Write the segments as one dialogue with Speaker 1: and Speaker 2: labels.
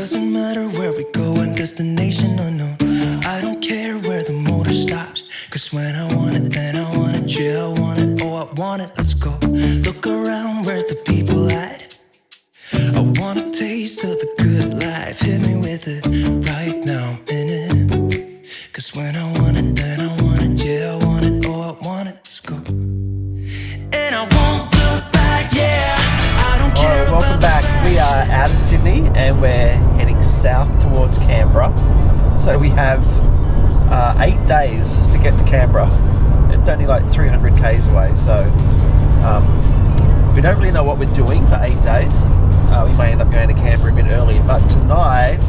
Speaker 1: doesn't matter where we go and destination unknown. I don't care where the motor stops, cause when I want it, then I want it. Yeah, I want it, oh I want it, let's go. Look around, where's the people at? I want a taste of the good life. Hit me with it, right now I'm in it. Cause when I want it, then I want it. Yeah, I want it, oh I want it, let's go. And I won't look back, yeah, I don't care.
Speaker 2: Alright, welcome back. We are out of Sydney and we're heading south towards Canberra. So we have 8 days to get to Canberra. It's only like 300 k's away, so we don't really know what we're doing for 8 days. We may end up going to Canberra a bit early, but tonight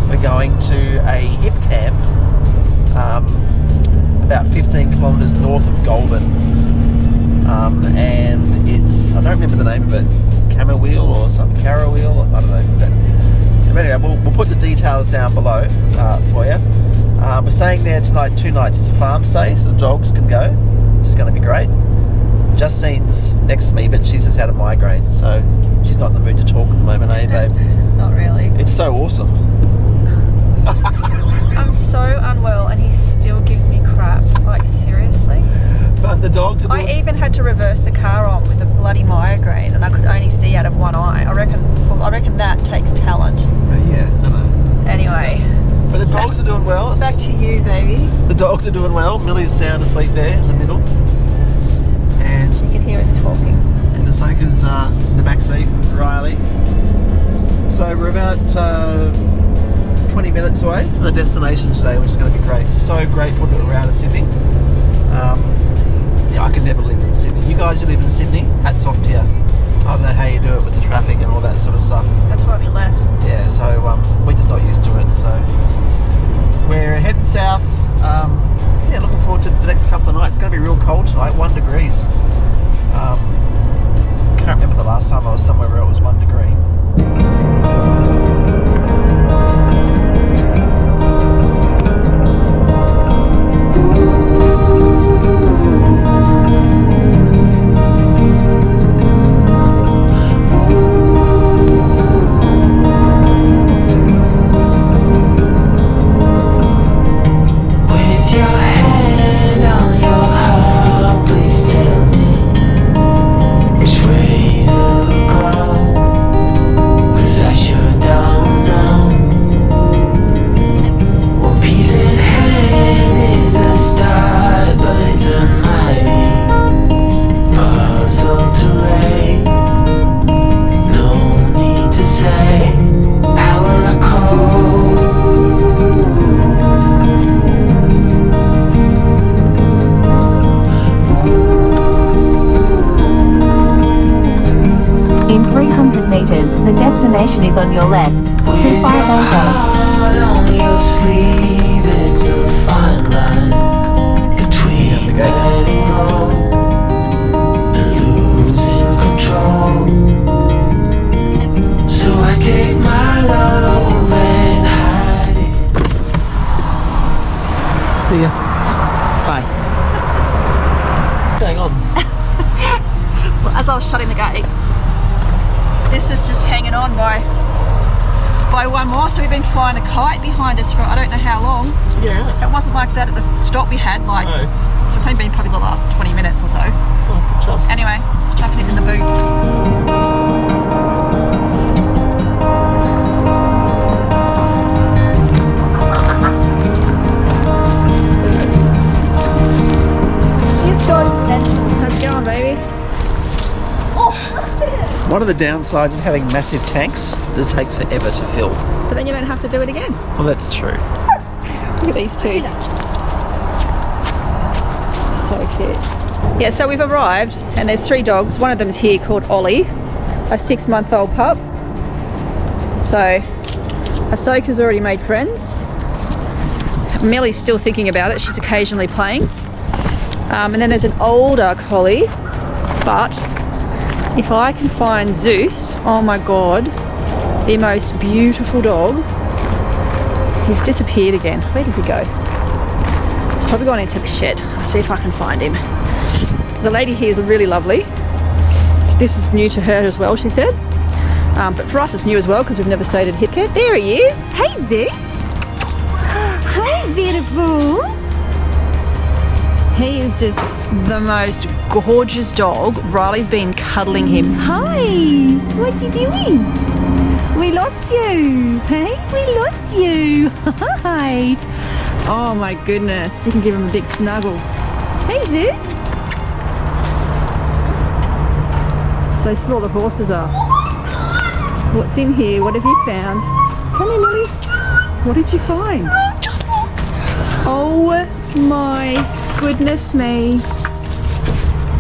Speaker 2: we're going to a hipcamp about 15 kilometres north of Goulburn. And it's, I don't remember the name of it, Camowheel or something, Carawheel, I don't know. But anyway, we'll put the details down below for you. We're staying there tonight, 2 nights. It's a farm stay, so the dogs can go, which is going to be great. Justine's next to me, but she's just had a migraine, so she's not in the mood to talk at the moment, eh, babe?
Speaker 3: Not really.
Speaker 2: It's so awesome.
Speaker 3: I'm so unwell and he still gives me crap, like seriously.
Speaker 2: But the dogs are
Speaker 3: I even had to reverse the car on with a bloody migraine and I could only see out of one eye. I reckon that takes talent.
Speaker 2: Yeah, I know.
Speaker 3: Anyway.
Speaker 2: But the dogs are doing well.
Speaker 3: Back to you, baby.
Speaker 2: The dogs are doing well. Millie's sound asleep there in the middle. And
Speaker 3: You can hear us talking.
Speaker 2: And Ahsoka's in the back seat, Riley. So we're about 20 minutes away from the destination today, which is going to be great. So grateful that we're out of Sydney. Yeah, I could never live in Sydney. You guys who live in Sydney, hats off to you. I don't know how you do it with the traffic and all that sort of stuff.
Speaker 3: That's why we left.
Speaker 2: Yeah, so we're just not used to it. So we're heading south. Yeah, looking forward to the next couple of nights. It's going to be real cold tonight, 1 degrees. Can't remember the last time I was somewhere where it was 1 degree.
Speaker 4: The destination is on your left. 25 on your sleeve, it's a fine line between letting go and losing control. So I take my love and hide it.
Speaker 2: See ya. Bye. Hang on.
Speaker 3: Well, as I was shutting the gates, this is just hanging on by one more, so we've been flying a kite behind us for I don't know how long.
Speaker 2: Yeah.
Speaker 3: It wasn't like that at the stop we had, like, so it's only been probably the last 20 minutes or so.
Speaker 2: Oh, good job.
Speaker 3: Anyway, let's chuck it in the boot. She's so gentle. How's it going, baby?
Speaker 2: One of the downsides of having massive tanks is it takes forever to fill.
Speaker 3: But then you don't have to do it again.
Speaker 2: Well, that's true.
Speaker 3: Look at these two. So cute. Yeah, so we've arrived and there's 3 dogs. One of them's here called Ollie, a 6-month-old pup. So Ahsoka's already made friends. Millie's still thinking about it. She's occasionally playing. And then there's an older collie, but if I can find Zeus, oh my god, the most beautiful dog. He's disappeared again. Where did he go? He's probably gone into the shed. I'll see if I can find him. The lady here is really lovely. This is new to her as well, she said. But for us it's new as well because we've never stayed at hipcamp. There he is. Hey Zeus. Hi beautiful. He is just the most gorgeous dog. Riley's been cuddling him. Hi, what are you doing? We lost you. Hey, we lost you. Hi. Oh my goodness, you can give him a big snuggle. Hey Zeus. So this is where all the horses are. What's in here? What have you found? Come here, Millie. What did you find?
Speaker 2: Just look.
Speaker 3: Oh my goodness me.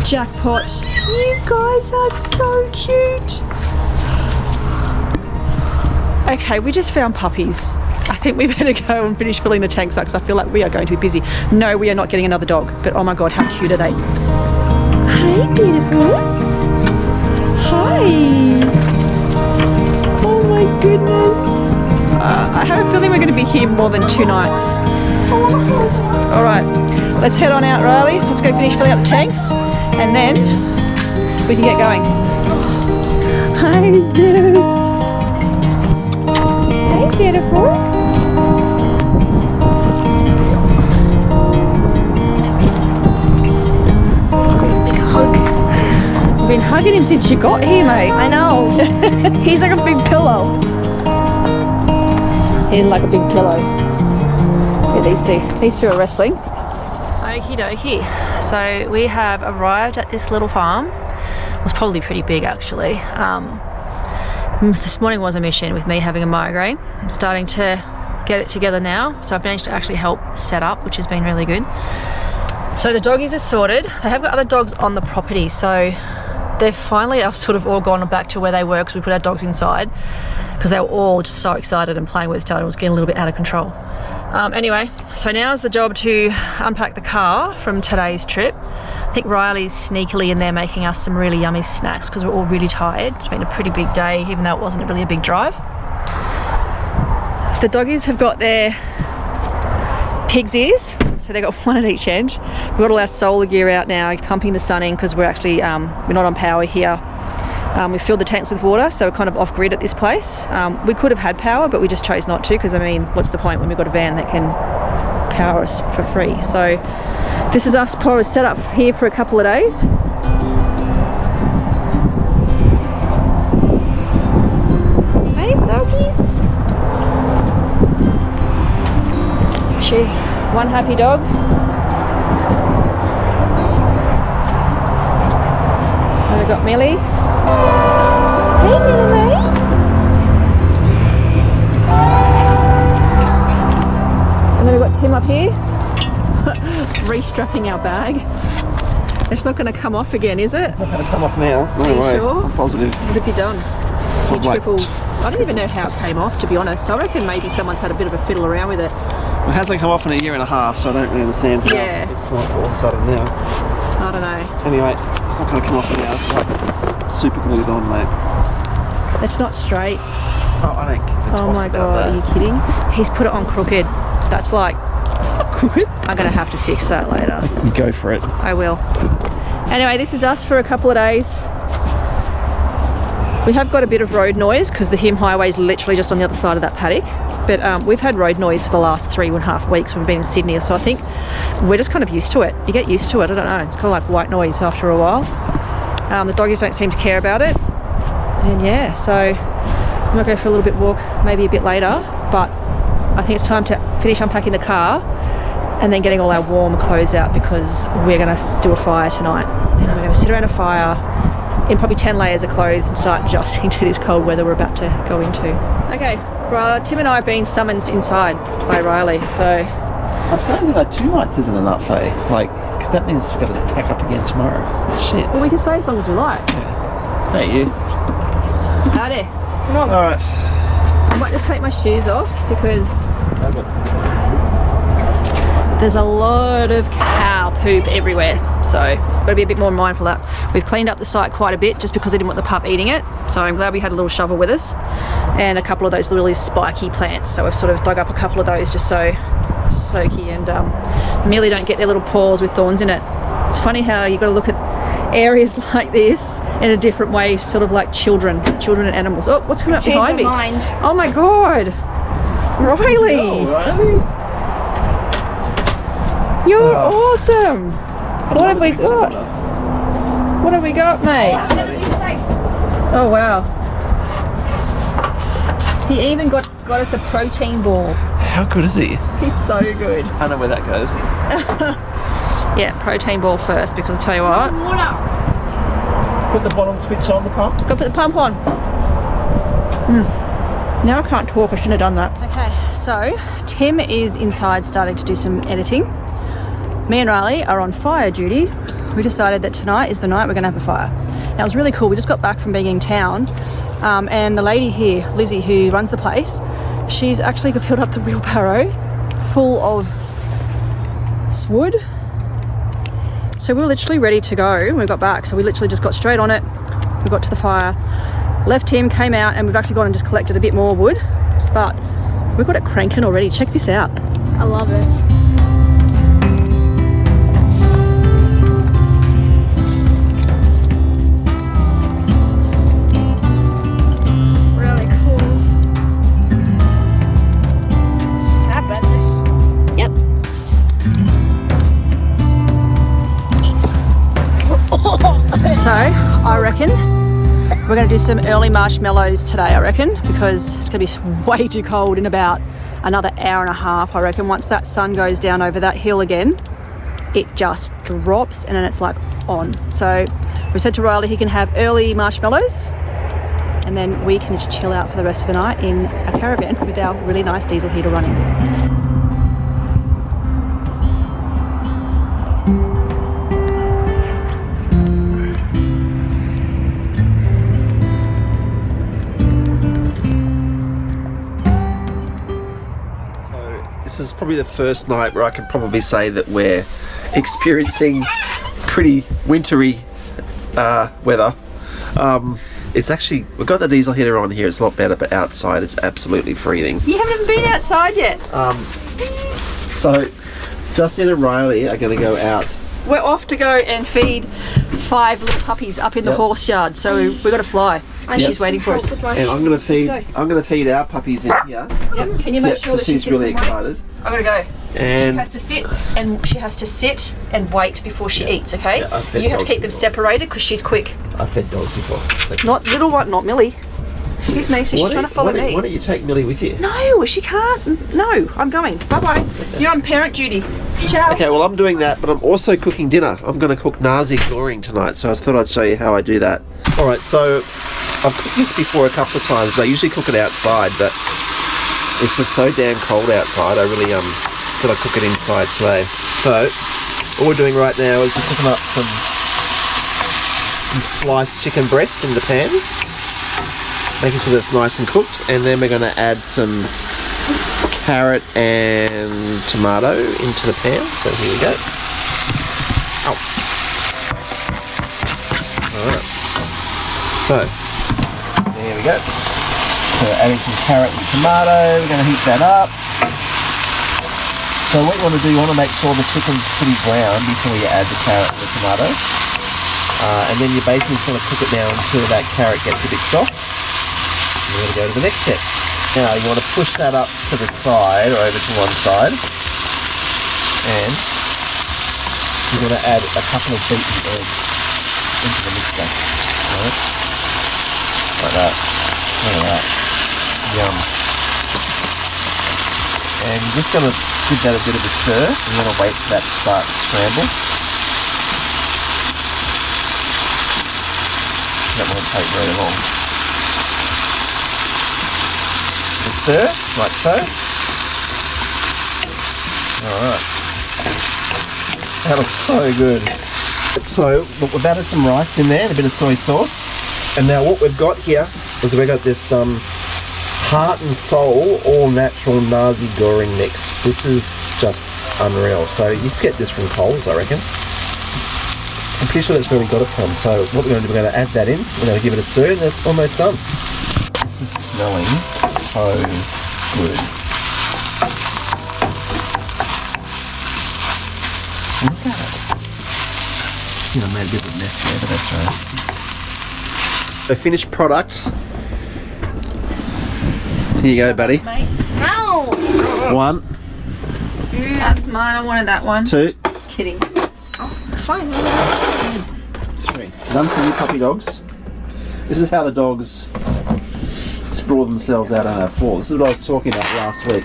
Speaker 3: Jackpot. You guys are so cute. Okay, we just found puppies. I think we better go and finish filling the tanks up because I feel like we are going to be busy. No, we are not getting another dog, but oh my god, how cute are they? Hi, beautiful. Hi. Oh my goodness. I have a feeling we're going to be here more than 2 nights. All right, let's head on out, Riley. Let's go finish filling up the tanks and then we can get going. Hi, dude. Hey, beautiful.
Speaker 4: Big hug.
Speaker 3: I've been hugging him since you got here, mate.
Speaker 4: I know. He's like a big pillow.
Speaker 3: He's like a big pillow. Yeah, these two are wrestling. Okie dokie. So we have arrived at this little farm. It was probably pretty big actually. This morning was a mission with me having a migraine. I'm starting to get it together now. So I've managed to actually help set up, which has been really good. So the doggies are sorted. They have got other dogs on the property. So they've finally sort of all gone back to where they were because we put our dogs inside because they were all just so excited and playing with each other. It was getting a little bit out of control. Anyway, so now's the job to unpack the car from today's trip. I think Riley's sneakily in there making us some really yummy snacks because we're all really tired. It's been a pretty big day, even though it wasn't really a big drive. The doggies have got their pig's ears, so they've got one at each end. We've got all our solar gear out now, pumping the sun in because we're actually, we're not on power here. We filled the tanks with water, so we're kind of off grid at this place. We could have had power, but we just chose not to because, I mean, what's the point when we've got a van that can power us for free? So this is us probably set up here for a couple of days. Hey, doggies. She's one happy dog. And we've got Millie. Hey, Millie. And then we've got Tim up here, restrapping our bag. It's not going to come off again, is it?
Speaker 2: It's not going to come off now. No
Speaker 3: Are you
Speaker 2: way.
Speaker 3: sure?
Speaker 2: I'm positive.
Speaker 3: What have you done? You
Speaker 2: Like-
Speaker 3: tripled. I don't even know how it came off, to be honest. I reckon maybe someone's had a bit of a fiddle around with it.
Speaker 2: It hasn't come off in a year and a half, so I don't really understand how
Speaker 3: Yeah.
Speaker 2: it's come off all of a sudden now.
Speaker 3: I don't know.
Speaker 2: Anyway, it's not going to come off now. It's like super glued on, mate.
Speaker 3: It's not straight.
Speaker 2: Oh, I don't give a
Speaker 3: Oh
Speaker 2: toss
Speaker 3: my
Speaker 2: about
Speaker 3: god,
Speaker 2: that.
Speaker 3: are you kidding? He's put it on crooked. That's like, it's not crooked. I'm going to have to fix that later.
Speaker 2: You go for it.
Speaker 3: I will. Anyway, this is us for a couple of days. We have got a bit of road noise because the Him Highway is literally just on the other side of that paddock. But we've had road noise for the last 3.5 weeks when we've been in Sydney, so I think we're just kind of used to it. You get used to it, I don't know. It's kind of like white noise after a while. The doggies don't seem to care about it. And yeah, so I might go for a little bit walk, maybe a bit later, but I think it's time to finish unpacking the car and then getting all our warm clothes out because we're going to do a fire tonight. And we're going to sit around a fire in probably 10 layers of clothes and start adjusting to this cold weather we're about to go into. Okay, well, Tim and I have been summoned inside by Riley, so...
Speaker 2: I'm saying that 2 nights isn't enough, eh? Like, because that means we've got to pack up again tomorrow. Shit.
Speaker 3: Well, we can stay as long as we like.
Speaker 2: Hey, you.
Speaker 3: Howdy.
Speaker 2: Alright.
Speaker 3: I might just take my shoes off because there's a lot of cow poop everywhere, so got to be a bit more mindful of that. We've cleaned up the site quite a bit just because I didn't want the pup eating it, so I'm glad we had a little shovel with us and a couple of those really spiky plants, so we've sort of dug up a couple of those just so Soaky and Millie don't get their little paws with thorns in it. It's funny how you've got to look at areas like this in a different way, sort of like children and animals. Oh, what's coming up behind me?
Speaker 5: Mind.
Speaker 3: Oh my God, Riley, you're awesome. What have we got? What have we got, mate? Oh wow. He even got us a protein ball.
Speaker 2: How good is he?
Speaker 3: He's so good.
Speaker 2: I know where that goes.
Speaker 3: Yeah, protein ball first, because I'll tell you what.
Speaker 2: Put the bottom switch on the pump.
Speaker 3: Go put the pump on. Now I can't talk, I shouldn't have done that. Okay, so Tim is inside starting to do some editing. Me and Riley are on fire duty. We decided that tonight is the night we're going to have a fire. Now it was really cool, we just got back from being in town, and the lady here, Lizzie, who runs the place, she's actually filled up the wheelbarrow full of wood. So we were literally ready to go when we got back. So we literally just got straight on it. We got to the fire, left him, came out, and we've actually gone and just collected a bit more wood. But we've got it cranking already. Check this out.
Speaker 5: I love it. Really cool. Can I bend this?
Speaker 3: Yep. So I reckon we're going to do some early marshmallows today, I reckon, because it's going to be way too cold in about another hour and a half, I reckon. Once that sun goes down over that hill again, it just drops and then it's like on. So we said to Riley he can have early marshmallows and then we can just chill out for the rest of the night in a caravan with our really nice diesel heater running.
Speaker 2: This is probably the first night where I can probably say that we're experiencing pretty wintry weather. It's actually, we've got the diesel heater on here, it's a lot better, but outside it's absolutely freezing.
Speaker 3: You haven't even been outside yet.
Speaker 2: So Justin and Riley are going to go out.
Speaker 3: We're off to go and feed 5 little puppies up in the horse yard, so we've got to fly. And she's waiting for us.
Speaker 2: And I'm going to feed our puppies in here.
Speaker 3: Yep. Can you make sure that
Speaker 2: she's really excited?
Speaker 3: I'm gonna go.
Speaker 2: And
Speaker 3: she has to sit and wait before she eats. Okay.
Speaker 2: Yeah, I've fed
Speaker 3: you have to
Speaker 2: dogs
Speaker 3: keep them
Speaker 2: before.
Speaker 3: separated because she's quick.
Speaker 2: I've fed dogs before. It's okay.
Speaker 3: Not little one, not Millie. Excuse me. So she's trying to follow me.
Speaker 2: Why don't you take Millie with you?
Speaker 3: No, she can't. No, I'm going. Bye bye. You're on parent duty. Ciao.
Speaker 2: Okay, well I'm doing that, but I'm also cooking dinner. I'm going to cook nasi goreng tonight, so I thought I'd show you how I do that. All right, so I've cooked this before a couple of times. I usually cook it outside, but it's just so damn cold outside. I really thought I'd cook it inside today. So all we're doing right now is we're cooking up some sliced chicken breasts in the pan, making sure that's nice and cooked, and then we're going to add some carrot and tomato into the pan. So here we go. Ow. Alright. So there we go. So adding some carrot and tomato, we're going to heat that up. So what you want to do, you want to make sure the chicken's pretty brown before you add the carrot and the tomato. And then you basically sort of cook it down until that carrot gets a bit soft. And we're going to go to the next step. Now you want to push that up to the side or over to one side. And you're going to add a couple of beaten eggs into the mixture. Right? Like that. Look at that. Yum. And you're just going to give that a bit of a stir. You're going to wait for that to start to scramble. That won't take very long. Just stir, like so. Alright. That looks so good. So, look, we've added some rice in there and a bit of soy sauce. And now what we've got here is we've got this heart and soul all natural nasi goreng mix. This is just unreal. So you just get this from Coles, I reckon. I'm pretty sure that's where we got it from. So what we're going to do, we're going to add that in. We're going to give it a stir and that's almost done. This is smelling so good. Look at it. I made a bit of a mess mess there, but that's right. So finished product. Here you go, buddy.
Speaker 3: Mate.
Speaker 5: No.
Speaker 2: 1,
Speaker 3: That's mine. I wanted that one.
Speaker 2: 2,
Speaker 3: Kidding.
Speaker 5: Fine.
Speaker 2: 3. None for you puppy dogs. This is how the dogs sprawl themselves out on our floor. This is what I was talking about last week.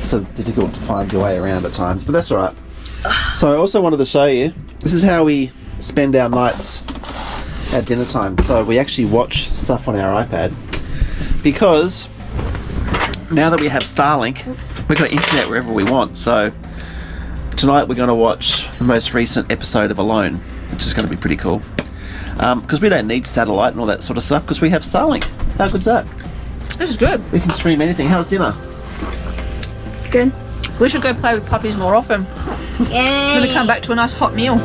Speaker 2: It's so difficult to find your way around at times, but that's all right. So I also wanted to show you, this is how we spend our nights at dinner time. So we actually watch stuff on our iPad because now that we have Starlink, we've got internet wherever we want. So tonight we're going to watch the most recent episode of Alone, which is going to be pretty cool. Because we don't need satellite and all that sort of stuff because we have Starlink. How good's that?
Speaker 3: This is good.
Speaker 2: We can stream anything. How's dinner?
Speaker 3: Good. We should go play with puppies more often.
Speaker 5: Yay.
Speaker 3: Gonna come back to a nice hot meal.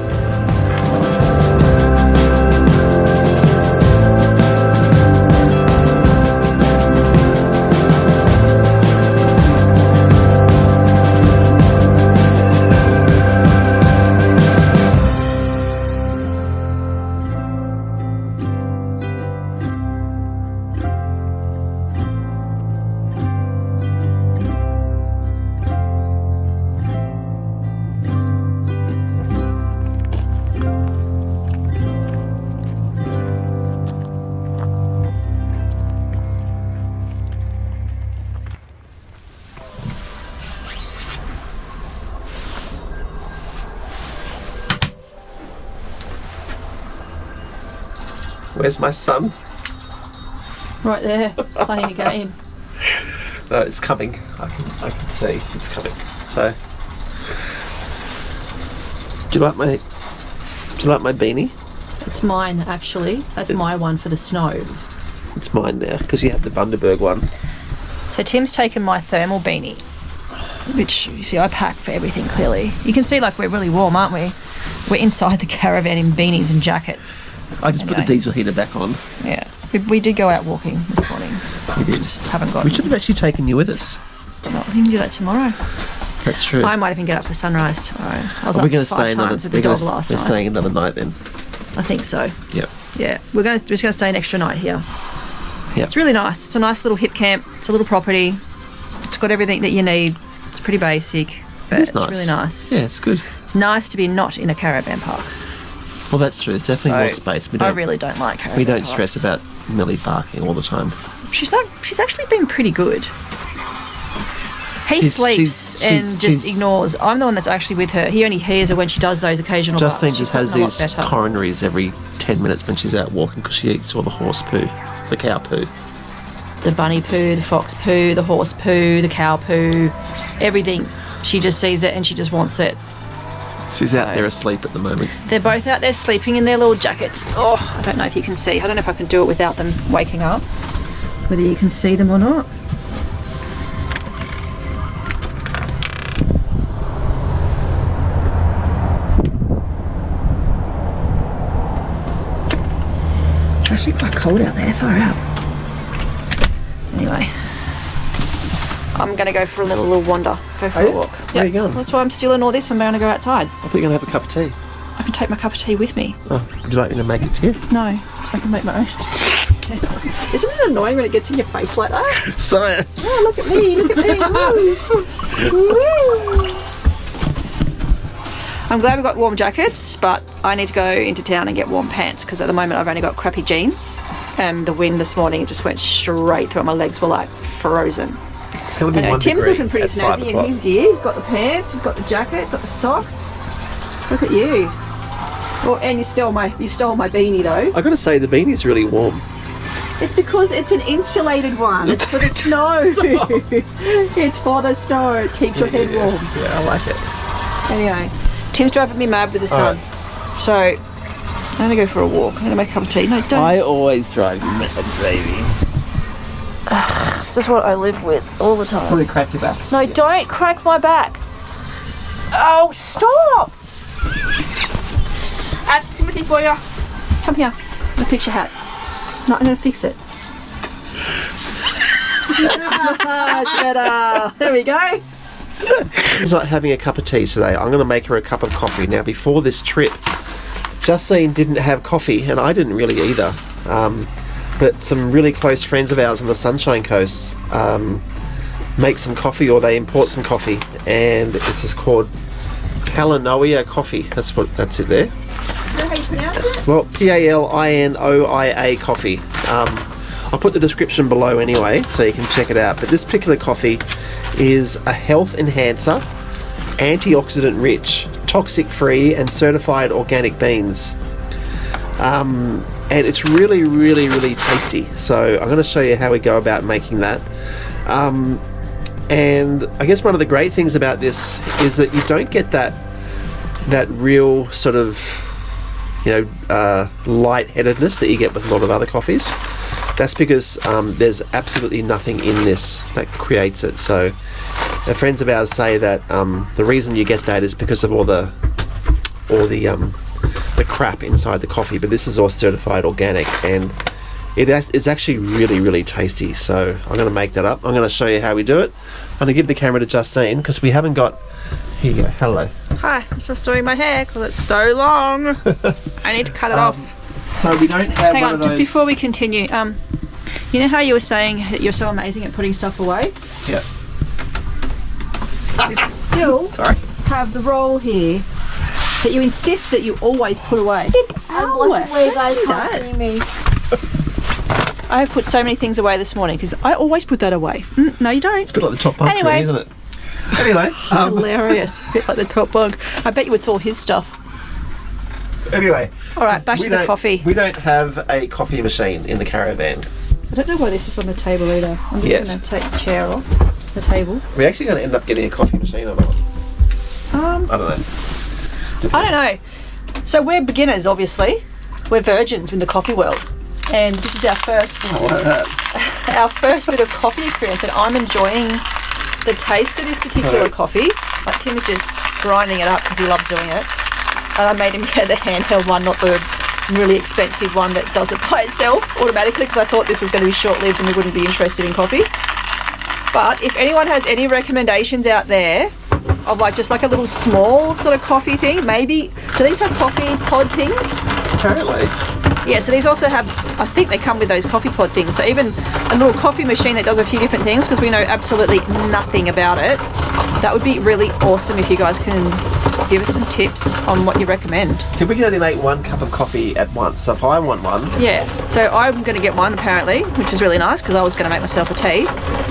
Speaker 2: Where's my son?
Speaker 3: Right there, playing a game.
Speaker 2: No, it's coming. I can see it's coming. So, do you like my beanie?
Speaker 3: It's mine, actually. That's my one for the snow.
Speaker 2: It's mine now because you have the Bundaberg one.
Speaker 3: So Tim's taken my thermal beanie, which you see I pack for everything. Clearly, you can see like we're really warm, aren't we? We're inside the caravan in beanies and jackets.
Speaker 2: I just put the diesel heater back on.
Speaker 3: Yeah, we did go out walking this morning.
Speaker 2: We did.
Speaker 3: Just haven't got.
Speaker 2: We should have actually taken you with us.
Speaker 3: We can do that tomorrow.
Speaker 2: That's true.
Speaker 3: I might even get up for sunrise tomorrow. I was
Speaker 2: Are
Speaker 3: up
Speaker 2: we going to
Speaker 3: 5
Speaker 2: stay
Speaker 3: times with the dog last
Speaker 2: We're
Speaker 3: night.
Speaker 2: staying another night then.
Speaker 3: I think so.
Speaker 2: Yep.
Speaker 3: Yeah, we're just going to stay an extra night here.
Speaker 2: Yep.
Speaker 3: It's really nice. It's a nice little hip camp. It's a little property. It's got everything that you need. It's pretty basic, but it's
Speaker 2: nice.
Speaker 3: really nice.
Speaker 2: Yeah, it's good.
Speaker 3: It's nice to be not in a caravan park.
Speaker 2: Well, that's true. It's definitely more space.
Speaker 3: I really don't like caravan
Speaker 2: We don't
Speaker 3: parks.
Speaker 2: stress about Millie barking all the time.
Speaker 3: She's actually been pretty good. He sleeps and just ignores. I'm the one that's actually with her. He only hears her when she does those occasional
Speaker 2: Justine
Speaker 3: barks.
Speaker 2: just
Speaker 3: She's
Speaker 2: has
Speaker 3: gotten a lot
Speaker 2: these
Speaker 3: better.
Speaker 2: coronaries every 10 minutes when she's out walking because she eats all the horse poo, the cow poo.
Speaker 3: The bunny poo, the fox poo, the horse poo, the cow poo, everything. She just sees it and she just wants it.
Speaker 2: She's out there asleep at the moment.
Speaker 3: They're both out there sleeping in their little jackets. Oh, I don't know if you can see. I don't know if I can do it without them waking up. Whether you can see them or not. It's actually quite cold out there, far out. Anyway, I'm going to go for a little wander. Go for a walk.
Speaker 2: Where are you going?
Speaker 3: That's why I'm still in all this. I'm going to go outside.
Speaker 2: I thought you were going to have a cup of tea.
Speaker 3: I can take my cup of tea with me.
Speaker 2: Oh, would you like me to make it for you?
Speaker 3: No, I can make my own. Okay. Isn't it annoying when it gets in your face like that?
Speaker 2: Sorry.
Speaker 3: Oh, look at me, look at me. Woo. Woo. I'm glad we've got warm jackets, but I need to go into town and get warm pants because at the moment I've only got crappy jeans. And the wind this morning just went straight through. My legs were like frozen.
Speaker 2: It's going to be
Speaker 3: Anyway,
Speaker 2: 1
Speaker 3: Tim's
Speaker 2: degree
Speaker 3: looking pretty
Speaker 2: at 5
Speaker 3: snazzy in
Speaker 2: o'clock.
Speaker 3: his gear. He's got the pants, he's got the jacket, he's got the socks. Look at you. Oh, and you stole my beanie though.
Speaker 2: I've got to say, the beanie's really warm.
Speaker 3: It's because it's an insulated one. It's for the snow. It's for the snow. It keeps your head warm.
Speaker 2: Yeah, I like it.
Speaker 3: Anyway, Tim's driving me mad with the sun. So, I'm going to go for a walk. I'm going to make a cup of tea. No, don't.
Speaker 2: I always drive you mad, baby.
Speaker 3: This is what I live with all the time.
Speaker 2: Probably crack your back.
Speaker 3: No, don't crack my back. Oh, stop.
Speaker 5: That's Timothy for you.
Speaker 3: Come here. I'm going to fix your hat. No, I'm going to fix it. That's better. There we go.
Speaker 2: She's not having a cup of tea today. I'm going to make her a cup of coffee. Now, before this trip, Justine didn't have coffee, and I didn't really either. But some really close friends of ours on the Sunshine Coast make some coffee, or they import some coffee, and this is called Palinoia coffee. That's it there.
Speaker 3: Is that how you pronounce it?
Speaker 2: Well, Palinoia coffee. I'll put the description below anyway, so you can check it out. But this particular coffee is a health enhancer, antioxidant rich, toxic free, and certified organic beans. And it's really, really, really tasty. So I'm going to show you how we go about making that. And I guess one of the great things about this is that you don't get that real sort of, lightheadedness that you get with a lot of other coffees. That's because there's absolutely nothing in this that creates it. So the friends of ours say that the reason you get that is because of all the crap inside the coffee, but this is all certified organic, and it's actually really, really tasty. So I'm going to make that up. I'm going to show you how we do it. I'm going to give the camera to Justine because we haven't got... Here you go. Hello.
Speaker 3: Hi, I'm just doing my hair because it's so long. I need to cut it off.
Speaker 2: So we don't have
Speaker 3: Hang
Speaker 2: one
Speaker 3: on,
Speaker 2: of those...
Speaker 3: just before we continue, you know how you were saying that you're so amazing at putting stuff away?
Speaker 2: Yeah.
Speaker 3: You still have the roll here that you insist that you always put away.
Speaker 5: I'm looking where you guys can't see me.
Speaker 3: I have put so many things away this morning because I always put that away. No, you don't.
Speaker 2: It's a bit like the top bunk,
Speaker 3: Anyway.
Speaker 2: really, isn't it? Anyway.
Speaker 3: Hilarious. A bit like the top bunk. I bet you it's all his stuff.
Speaker 2: Anyway.
Speaker 3: All right, back to the coffee.
Speaker 2: We don't have a coffee machine in the caravan.
Speaker 3: I don't know why this is on the table either. I'm just going to take the chair off the table.
Speaker 2: We're actually going to end up getting a coffee machine or not? I don't know.
Speaker 3: I don't know. So we're beginners, obviously. We're virgins in the coffee world. And this is our first bit of coffee experience, and I'm enjoying the taste of this particular coffee. Like, Tim's just grinding it up because he loves doing it. And I made him get the handheld one, not the really expensive one that does it by itself automatically, because I thought this was going to be short-lived and we wouldn't be interested in coffee. But if anyone has any recommendations out there of just like a little small sort of coffee thing, maybe, do these have coffee pod things?
Speaker 2: Apparently.
Speaker 3: Yeah, so these also have, I think they come with those coffee pod things. So even a little coffee machine that does a few different things, because we know absolutely nothing about it. That would be really awesome if you guys can give us some tips on what you recommend.
Speaker 2: So we can only make 1 cup of coffee at once. So if I want one...
Speaker 3: Yeah, so I'm going to get one apparently, which is really nice because I was going to make myself a tea.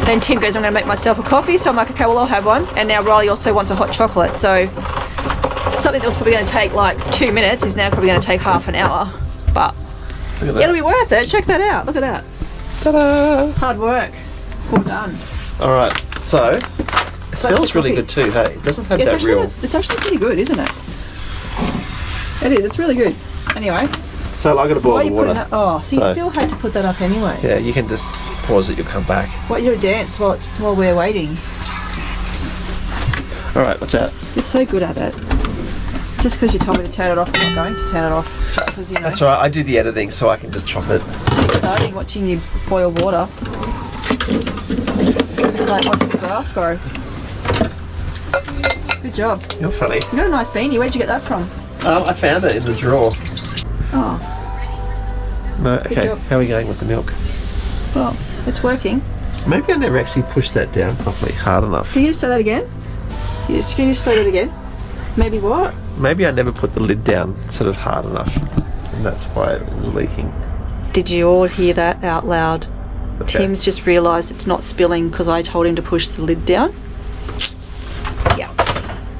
Speaker 3: Then Tim goes, I'm going to make myself a coffee. So I'm like, okay, well, I'll have one. And now Riley also wants a hot chocolate. So something that was probably going to take like 2 minutes is now probably going to take half an hour. But it'll be worth it. Check that out. Look at that.
Speaker 2: Ta-da!
Speaker 3: Hard work. All done.
Speaker 2: All right, so it smells really good too, hey? It doesn't have that real...
Speaker 3: It's actually pretty good, isn't it? It is. It's really good. Anyway.
Speaker 2: So I got to boil the water.
Speaker 3: So you still had to put that up anyway.
Speaker 2: Yeah, you can just pause it, you'll come back.
Speaker 3: What, you do a dance while we're waiting?
Speaker 2: All right, watch out.
Speaker 3: You're so good at it. Just because you told me to turn it off, I'm not going to turn it off. Just because,
Speaker 2: That's all right, I do the editing so I can just chop it.
Speaker 3: It's pretty exciting watching you boil water. It's like watching the grass grow. Good job.
Speaker 2: You're funny.
Speaker 3: You got a nice beanie. Where'd you get that from?
Speaker 2: I found it in the drawer.
Speaker 3: Oh.
Speaker 2: No, okay,
Speaker 3: job.
Speaker 2: how are we going with the milk?
Speaker 3: Well, it's working.
Speaker 2: Maybe I never actually pushed that down properly, hard enough.
Speaker 3: Can you just say that again? Can you just say that again? Maybe what?
Speaker 2: Maybe I never put the lid down sort of hard enough, and that's why it was leaking.
Speaker 3: Did you all hear that out loud?
Speaker 2: Okay.
Speaker 3: Tim's just realised it's not spilling because I told him to push the lid down. Yeah.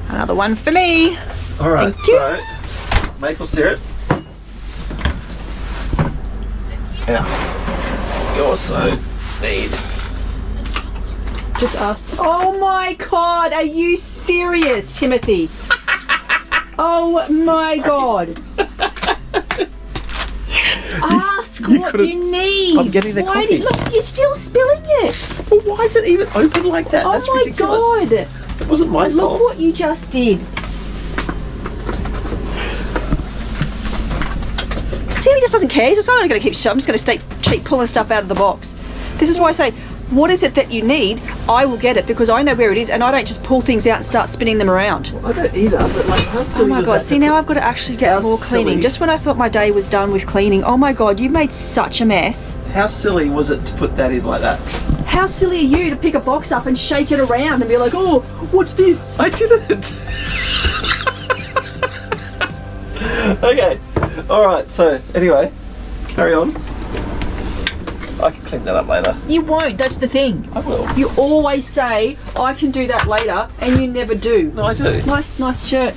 Speaker 3: Another one for me.
Speaker 2: All right,
Speaker 3: Thank you.
Speaker 2: so maple syrup. Now, you also need...
Speaker 3: Just ask. Oh my God, are you serious, Timothy? Oh my God. Ask what you need.
Speaker 2: I'm getting the coffee.
Speaker 3: Look, you're still spilling it.
Speaker 2: Well, why is it even open like that?
Speaker 3: Oh
Speaker 2: That's
Speaker 3: my
Speaker 2: ridiculous.
Speaker 3: God.
Speaker 2: It wasn't my
Speaker 3: Look
Speaker 2: fault.
Speaker 3: what you just did. See, he just doesn't care. He's just not going to keep. I'm just going to keep pulling stuff out of the box. This is why I say, what is it that you need, I will get it because I know where it is and I don't just pull things out and start spinning them around.
Speaker 2: I don't either, but like how
Speaker 3: Oh
Speaker 2: silly
Speaker 3: my
Speaker 2: was
Speaker 3: god,
Speaker 2: that
Speaker 3: see now I've got to actually get more cleaning.
Speaker 2: silly.
Speaker 3: Just when I thought my day was done with cleaning, oh my god, you've made such a mess.
Speaker 2: How silly was it to put that in like that?
Speaker 3: How silly are you to pick a box up and shake it around and be like, oh, what's this?
Speaker 2: I didn't. Okay. Alright, so anyway, carry on. I can clean that up later.
Speaker 3: You won't, that's the thing.
Speaker 2: I will.
Speaker 3: You always say, I can do that later, and you never do.
Speaker 2: No, I do.
Speaker 3: Nice shirt.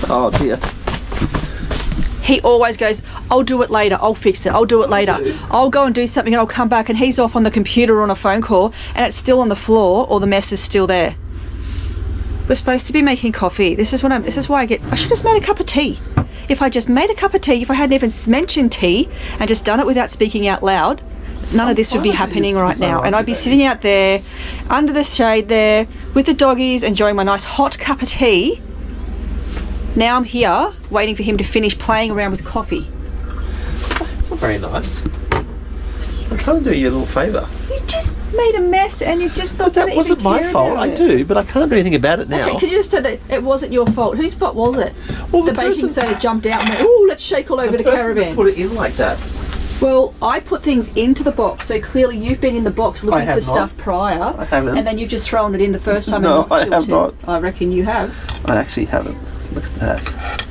Speaker 2: Oh dear.
Speaker 3: He always goes, I'll do it later, I'll fix it, I'll do it later. I'll go and do something and I'll come back and he's off on the computer or on a phone call and it's still on the floor or the mess is still there. We're supposed to be making coffee. This is why I should just made a cup of tea. If I just made a cup of tea, if I hadn't even mentioned tea and just done it without speaking out loud, none of this would be happening right now. And I'd be sitting out there under the shade there with the doggies, enjoying my nice hot cup of tea. Now I'm here waiting for him to finish playing around with coffee.
Speaker 2: It's not very nice. I'm trying to do you a little favour.
Speaker 3: You just made a mess and you just thought
Speaker 2: That wasn't my fault. I do, but I can't do anything about it now.
Speaker 3: Okay, can you just say that it wasn't your fault? Whose fault was it?
Speaker 2: Well,
Speaker 3: the baking soda jumped out and went, oh, let's shake all over the
Speaker 2: person
Speaker 3: caravan.
Speaker 2: put it in like that.
Speaker 3: Well, I put things into the box, so clearly you've been in the box looking
Speaker 2: have
Speaker 3: for
Speaker 2: not.
Speaker 3: stuff prior.
Speaker 2: I haven't.
Speaker 3: And then you've just thrown it in the first time
Speaker 2: No,
Speaker 3: and not
Speaker 2: I have
Speaker 3: spilled
Speaker 2: not.
Speaker 3: it. I reckon you have.
Speaker 2: I actually haven't. Look at that.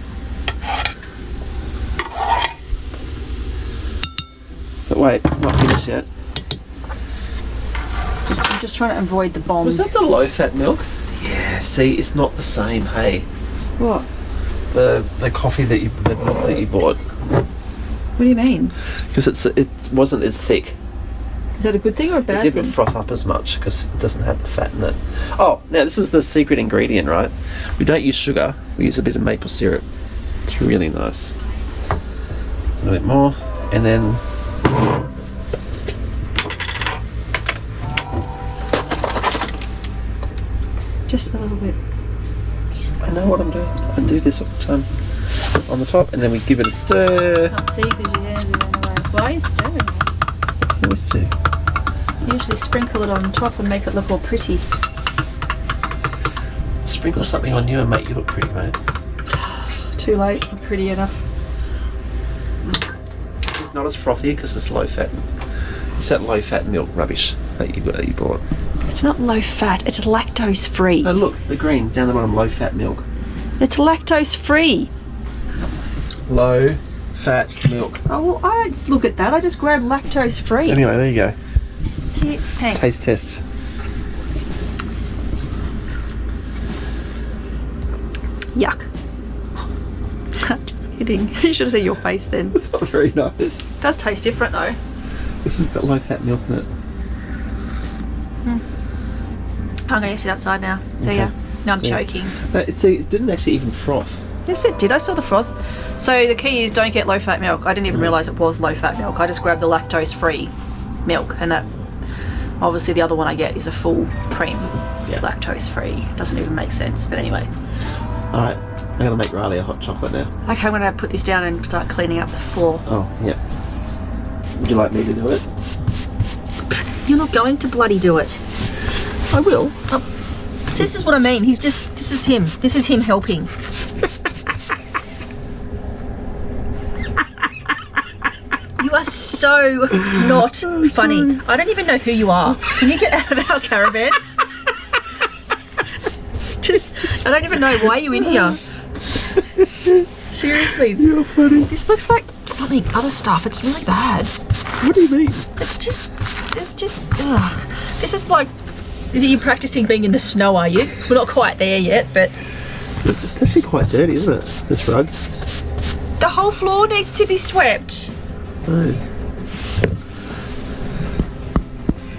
Speaker 2: But wait, it's not finished yet.
Speaker 3: I'm just trying to avoid the bomb.
Speaker 2: Was that the low-fat milk? Yeah. See, it's not the same. Hey,
Speaker 3: What?
Speaker 2: the coffee the milk that you bought,
Speaker 3: What do you mean?
Speaker 2: because it wasn't as thick.
Speaker 3: Is that a good thing or a
Speaker 2: It
Speaker 3: bad
Speaker 2: didn't
Speaker 3: thing?
Speaker 2: froth up as much because it doesn't have the fat in it. Oh, now this is the secret ingredient, right? We don't use sugar. We use a bit of maple syrup. It's really nice. A little bit more, and then
Speaker 3: Just a little bit.
Speaker 2: I know what I'm doing. I do this all the time. On the top, and then we give it a stir.
Speaker 3: Can't see because your hands are in the way. Why are you stirring it?
Speaker 2: Always do.
Speaker 3: You usually sprinkle it on top and make it look all pretty.
Speaker 2: Sprinkle something on you and make you look pretty, mate.
Speaker 3: Too late, I'm pretty enough.
Speaker 2: It's not as frothy because it's low fat. It's that low fat milk rubbish that you bought.
Speaker 3: It's not low fat, it's lactose free.
Speaker 2: No, look, the green down the bottom, low fat milk.
Speaker 3: It's lactose free.
Speaker 2: Low fat milk.
Speaker 3: Oh, well, I don't look at that, I just grab lactose free.
Speaker 2: Anyway, there you go.
Speaker 3: Here, thanks.
Speaker 2: Taste test.
Speaker 3: Yuck. Just kidding. You should have seen your face then.
Speaker 2: It's not very nice.
Speaker 3: It does taste different though.
Speaker 2: This has got low fat milk in it.
Speaker 3: I'm going to sit outside now. See
Speaker 2: Okay.
Speaker 3: ya. No, I'm
Speaker 2: See ya.
Speaker 3: choking.
Speaker 2: No, it didn't actually even froth.
Speaker 3: Yes, it did. I saw the froth. So the key is don't get low fat milk. I didn't even realise it was low fat milk. I just grabbed the lactose free milk, and that obviously the other one I get is a full cream lactose free. Doesn't even make sense. But anyway.
Speaker 2: Alright, I'm going to make Riley a hot chocolate now.
Speaker 3: Okay, I'm going to put this down and start cleaning up the floor.
Speaker 2: Oh, yeah. Would you like me to do it?
Speaker 3: You're not going to bloody do it.
Speaker 2: I will.
Speaker 3: This is what I mean. This is him. This is him helping. You are so not funny. I don't even know who you are. Can you get out of our caravan? I don't even know why you're in here. Seriously.
Speaker 2: You're funny.
Speaker 3: This looks like something other stuff. It's really bad.
Speaker 2: What do you mean?
Speaker 3: It's just, ugh. This is like, is it you practicing being in the snow, are you? We're not quite there yet, but
Speaker 2: It's actually quite dirty, isn't it? This rug.
Speaker 3: the whole floor needs to be swept.
Speaker 2: Oh.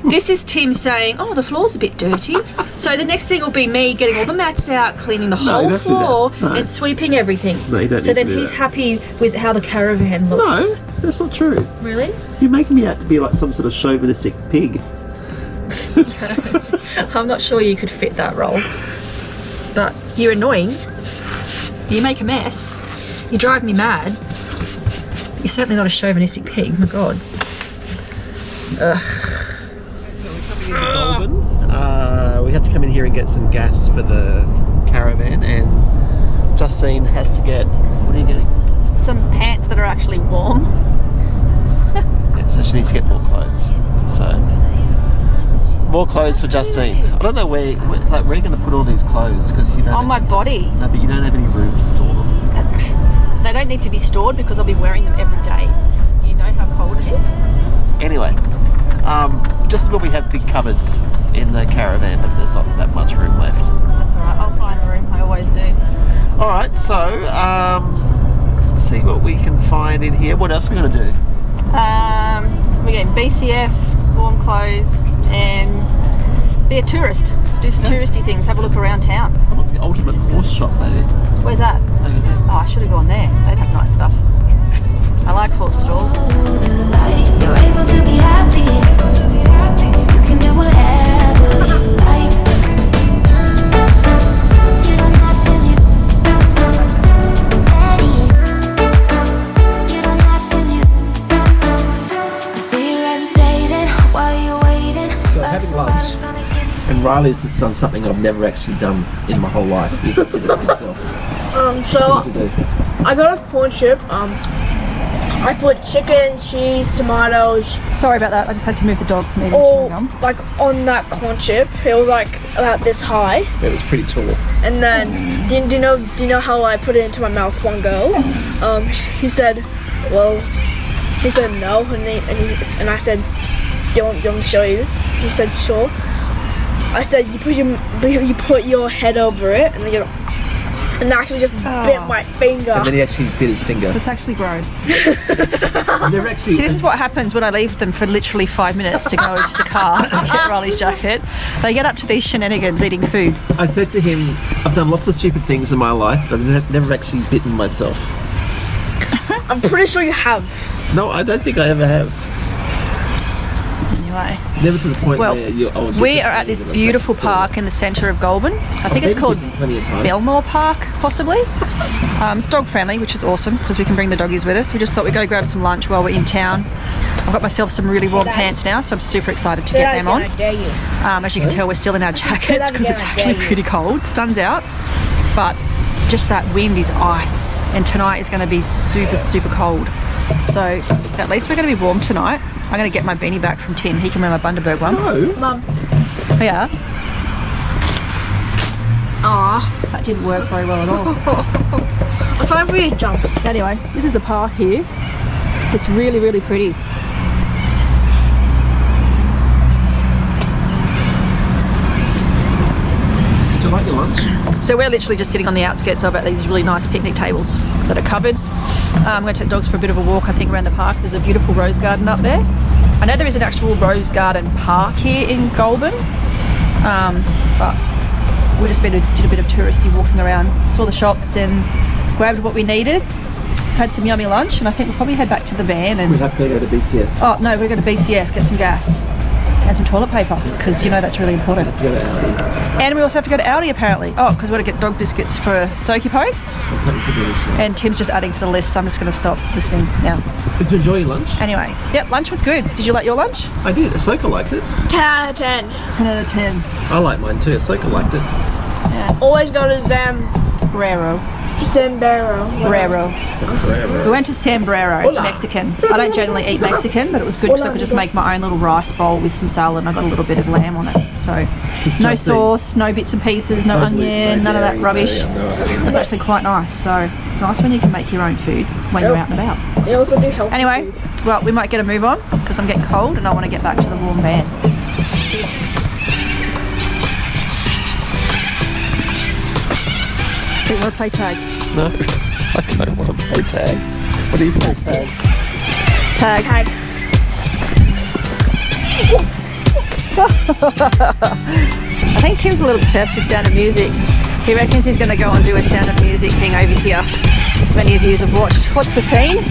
Speaker 3: This is Tim saying, oh, the floor's a bit dirty. So the next thing will be me getting all the mats out, cleaning the whole
Speaker 2: don't do that.
Speaker 3: floor
Speaker 2: No.
Speaker 3: and sweeping everything.
Speaker 2: No, you don't
Speaker 3: so
Speaker 2: need
Speaker 3: then
Speaker 2: to do
Speaker 3: he's
Speaker 2: that.
Speaker 3: happy with how the caravan looks.
Speaker 2: No, that's not true.
Speaker 3: Really?
Speaker 2: You're making me out to be like some sort of chauvinistic pig.
Speaker 3: I'm not sure you could fit that role. But you're annoying. You make a mess. You drive me mad. You're certainly not a chauvinistic pig, my God. Ugh.
Speaker 2: into Goulburn. We have to come in here and get some gas for the caravan, and Justine has to get. What are you getting?
Speaker 3: Some pants that are actually warm.
Speaker 2: Yeah, so she needs to get more clothes. So more clothes for Justine. I don't know where are you going to put all these clothes, because you don't.
Speaker 3: On my body.
Speaker 2: No, but you don't have any room to store them.
Speaker 3: They don't need to be stored because I'll be wearing them every day. Do you know how cold it is?
Speaker 2: Anyway, just where we have big cupboards in the caravan, but there's not that much room left.
Speaker 3: That's alright, I'll find a room, I always do.
Speaker 2: Alright, so let's see what we can find in here. What else are we going to do?
Speaker 3: We're getting BCF, warm clothes, and be a tourist. Do some touristy things, have a look around town.
Speaker 2: How about the ultimate horse shop, maybe?
Speaker 3: Where's that?
Speaker 2: Over there.
Speaker 3: Oh, I should have gone there. They'd have nice stuff. I like horse stalls.
Speaker 4: You're able to be happy. You can do whatever you like. You don't have to be ready. You don't have to be. I see you hesitating while you're waiting.
Speaker 2: So having lunch, and Riley's just done something I've never actually done in my whole life. He just did it himself.
Speaker 5: So
Speaker 2: What did you do?
Speaker 5: I got a corn chip. I put chicken, cheese, tomatoes,
Speaker 3: Sorry about that, I just had to move the dog from eating
Speaker 5: all
Speaker 3: chewing gum.
Speaker 5: like on that corn chip. It was like about this high.
Speaker 2: It was pretty tall.
Speaker 5: And then, do you know how I put it into my mouth one go? He said, well, he said no, and I said, do you want me to show you? He said sure. I said you put your head over it, and then and actually just bit my finger.
Speaker 2: And then he actually bit his finger.
Speaker 3: That's actually gross.
Speaker 2: Never actually.
Speaker 3: See, this is what happens when I leave them for literally 5 minutes to go to the car to get Riley's jacket. They get up to these shenanigans eating food.
Speaker 2: I said to him, I've done lots of stupid things in my life, but I've never actually bitten myself.
Speaker 5: I'm pretty sure you have.
Speaker 2: No, I don't think I ever have.
Speaker 3: Anyway.
Speaker 2: Never to the point
Speaker 3: Well,
Speaker 2: where you're. Oh,
Speaker 3: we are at this beautiful park in the centre of Goulburn. I think it's called Belmore Park, possibly. It's dog friendly, which is awesome because we can bring the doggies with us. We just thought we'd go grab some lunch while we're in town. I've got myself some really warm pants now, so I'm super excited to get them on.
Speaker 5: I dare you.
Speaker 3: As you can tell, we're still in our jackets because it's actually pretty cold. The sun's out, but just that wind is ice, and tonight is going to be super, super cold. So at least we're going to be warm tonight. I'm going to get my beanie back from Tim. He can wear my Bundaberg one.
Speaker 2: No.
Speaker 5: Mum.
Speaker 3: Oh, yeah.
Speaker 5: Aww.
Speaker 3: That didn't work very well at all.
Speaker 5: It's time for you to jump.
Speaker 3: Anyway, this is the park here. It's really, really pretty.
Speaker 2: Do you like your lunch?
Speaker 3: So we're literally just sitting on the outskirts of it. These really nice picnic tables that are covered. I'm going to take dogs for a bit of a walk, I think, around the park. There's a beautiful rose garden up there. I know there is an actual rose garden park here in Goulburn, but we just did a bit of touristy walking around, saw the shops and grabbed what we needed, had some yummy lunch, and I think we'll probably head back to the van and...
Speaker 2: We have to go to BCF.
Speaker 3: Oh, no, we're going to BCF, get some gas and some toilet paper, because you know that's really important.
Speaker 2: Go to Aldi.
Speaker 3: And we also have to go to Aldi apparently. Oh, because we've got to get dog biscuits for Soaky posts.
Speaker 2: That's something to do this year.
Speaker 3: And Tim's just adding to the list, so I'm just going to stop listening now.
Speaker 2: Did you enjoy your lunch?
Speaker 3: Anyway, yep, lunch was good. Did you like your lunch?
Speaker 2: I did. Ahsoka liked it.
Speaker 5: 10 out of 10.
Speaker 3: 10 out of 10.
Speaker 2: I like mine too. Ahsoka liked it.
Speaker 5: Always go to
Speaker 3: Guerrero.
Speaker 5: Zambero.
Speaker 3: We went to Sombrero,
Speaker 2: Hola.
Speaker 3: Mexican. I don't generally eat Mexican, but it was good because I could just make my own little rice bowl with some salad, and I got a little bit of lamb on it. So no sauce, no bits and pieces, no onion, none of that rubbish. It was actually quite nice. So it's nice when you can make your own food when you're out and about.
Speaker 5: They also do healthy
Speaker 3: Anyway,
Speaker 5: food.
Speaker 3: well, we might get a move on because I'm getting cold and I want to get back to the warm van. Do you want to play tag?
Speaker 2: No, I don't want to play tag. What do you think, tag?
Speaker 3: Tag. I think Tim's a little obsessed with Sound of Music. He reckons he's going to go and do a Sound of Music thing over here. Many of you have watched. What's the scene?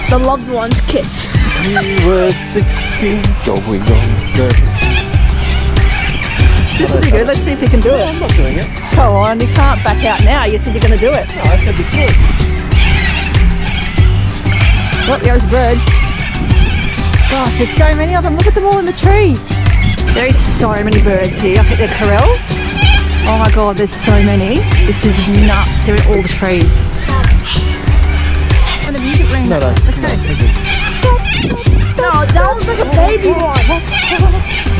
Speaker 5: The loved ones kiss.
Speaker 2: We were 16, going on 7.
Speaker 3: This will be good. Let's see if he can do it.
Speaker 2: I'm not doing it.
Speaker 3: Come on, you can't back out now. You said you're going to do it.
Speaker 2: No, I said we could.
Speaker 3: Oh, there's birds. Gosh, there's so many of them. Look at them all in the tree. There is so many birds here. I think they're corals. Oh my god, there's so many. This is nuts. They're in all the trees. And the music rang.
Speaker 2: No,
Speaker 3: Let's go.
Speaker 5: No, that was like a baby one.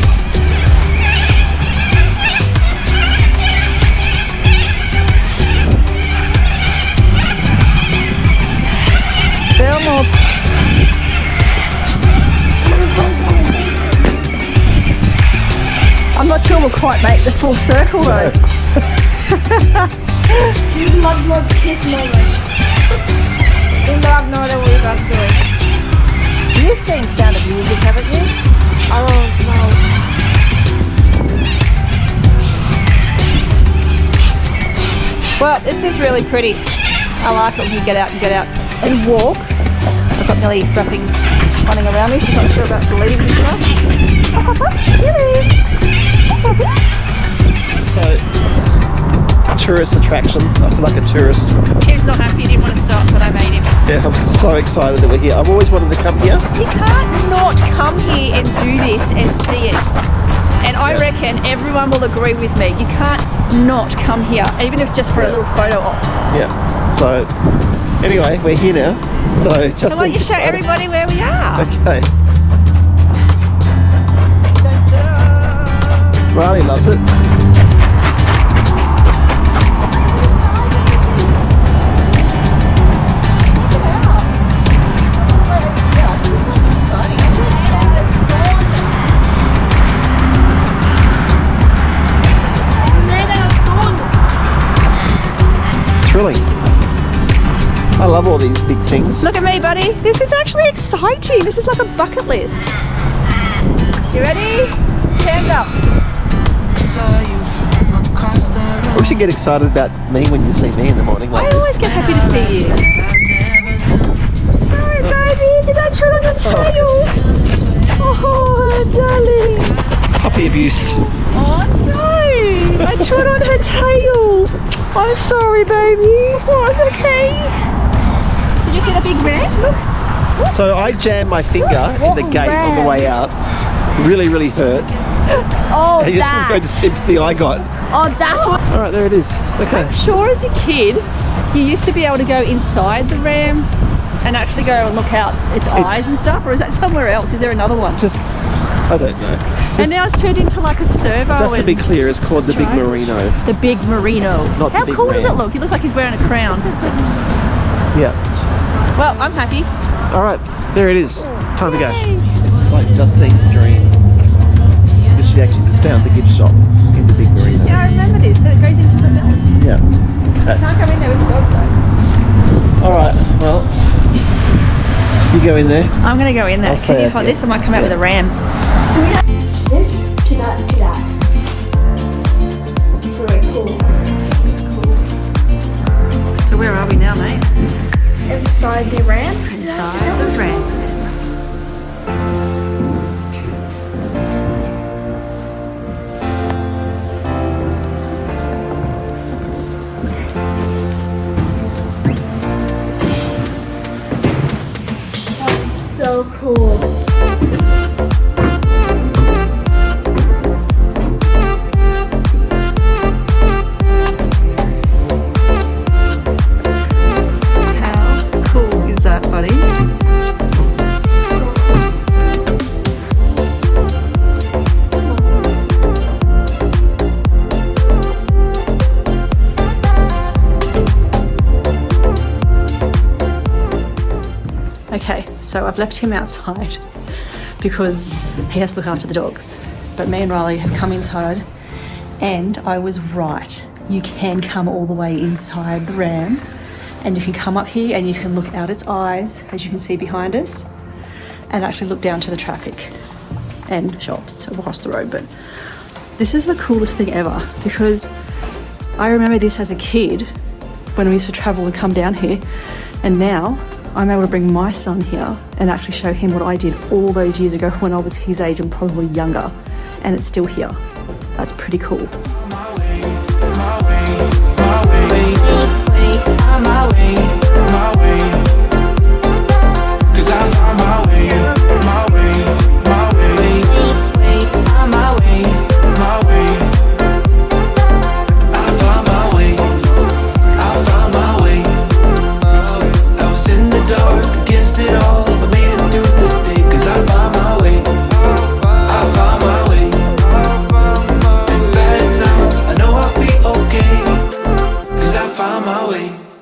Speaker 3: Film up. I'm not sure we'll quite make the full circle though.
Speaker 5: Mud kiss moment. You have no idea what you guys are doing.
Speaker 3: You've seen Sound of Music, haven't you?
Speaker 5: I don't know.
Speaker 3: Well, this is really pretty. I like it when you get out and walk. I've got Millie running around me. She's not sure about the leaves and stuff. Millie!
Speaker 2: So, tourist attraction. I feel like a tourist.
Speaker 3: He was not happy, he didn't want to stop, but I made him.
Speaker 2: Yeah, I'm so excited that we're here. I've always wanted to come here.
Speaker 3: You can't not come here and do this and see it. And I reckon everyone will agree with me. You can't not come here, even if it's just for a little photo op.
Speaker 2: Yeah. So, anyway, we're here now. So, just
Speaker 3: So why don't you show everybody where we are?
Speaker 2: Okay. Riley loves it. Thrilling. I love all these big things.
Speaker 3: Look at me, buddy. This is actually exciting. This is like a bucket list. You ready? Hands up.
Speaker 2: We should get excited about me when you see me in the morning like
Speaker 3: I
Speaker 2: this.
Speaker 3: always get happy to see you. Sorry, baby. Did I tread on your tail? Oh, darling.
Speaker 2: Puppy abuse.
Speaker 3: Oh, no. I trod on her tail. I'm sorry, baby. Oh, it's okay. Did you see the big ram? Look.
Speaker 2: So I jammed my finger in the gate on the way out. Really, really hurt.
Speaker 5: Oh,
Speaker 2: And you just want to go to sympathy I got.
Speaker 5: Oh, that's what.
Speaker 2: All right, there it is. Okay.
Speaker 3: Sure, as a kid, you used to be able to go inside the ram and actually go and look out its eyes and stuff, or is that somewhere else? Is there another one?
Speaker 2: Just, I don't know.
Speaker 3: And now it's turned into like a servo.
Speaker 2: Just to
Speaker 3: and
Speaker 2: be clear, it's called the Big Merino.
Speaker 3: the Big Merino.
Speaker 2: Not the
Speaker 3: How
Speaker 2: Big
Speaker 3: cool does it
Speaker 2: Ram.
Speaker 3: look? He looks like he's wearing a crown.
Speaker 2: Yeah.
Speaker 3: Well, I'm happy.
Speaker 2: All right, there it is. Time to go. This is like Justine's dream. Because she actually just found the gift shop in the Big Merino.
Speaker 3: Yeah, I remember this. So it goes into the mill.
Speaker 2: Yeah.
Speaker 3: Can't come in there with the dogs though.
Speaker 2: All right, well, you go in there.
Speaker 3: I'm going to go in there.
Speaker 2: I'll
Speaker 3: Can
Speaker 2: stay
Speaker 3: you
Speaker 2: out
Speaker 3: hold
Speaker 2: here.
Speaker 3: this? I might come out with a ram.
Speaker 5: This to that to that. Very cool.
Speaker 3: So where are we now, mate?
Speaker 5: Inside the ram.
Speaker 3: Inside the ram.
Speaker 5: So cool.
Speaker 3: How cool is that, buddy? Okay, so I've left him outside because he has to look after the dogs. But me and Riley have come inside and I was right. You can come all the way inside the ram and you can come up here and you can look out its eyes, as you can see behind us, and actually look down to the traffic and shops across the road. But this is the coolest thing ever because I remember this as a kid when we used to travel and come down here, and now I'm able to bring my son here and actually show him what I did all those years ago when I was his age and probably younger, and it's still here. That's pretty cool.
Speaker 1: Cause I found my way, my way. way.